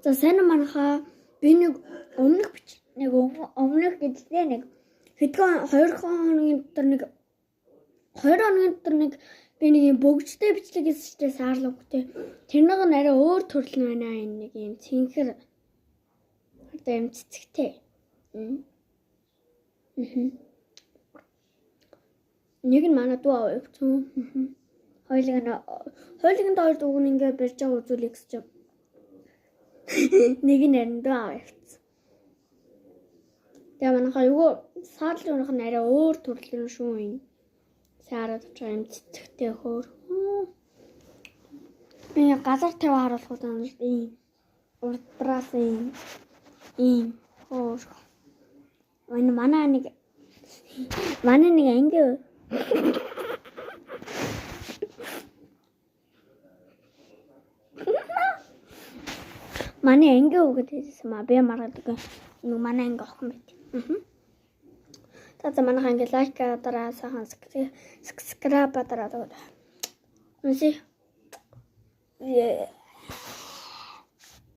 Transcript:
За сайн манайхаа би нэг өмнөх гэдэгтэй нэг хэдхэн 2 хоногийн дотор нэг 2 хоногийн дотор нэг би нэг юм бөгжтэй бичлэг хийсчтэй саарлаг үгтэй. Тэр нэг арай өөр төрөл байна энэ нэг юм цэнхэр одоо юм цэцэгтэй. Нэг нь манай дүү аваа явцсан. Хойлын доор дүүг нь ингээ барьж байгаа үзүүлэх гэж юм. Нэг нь харин дүү аваа явцсан. Тэгээ манайхаа юу саарлын нь арай өөр төрөл нь шүү юм. Саарад очоо юм цэцэгтэй хөөр. Би газар тавиа харуулхад ийм урдраас ийм хөөр. Энэ манай нэг анги манай анги өгöd хэлсэн маа би маргадаг. Нэг манай анги охин байт. За манайх анги лайк дараа сайхан subscribe дараа. Үнсээ.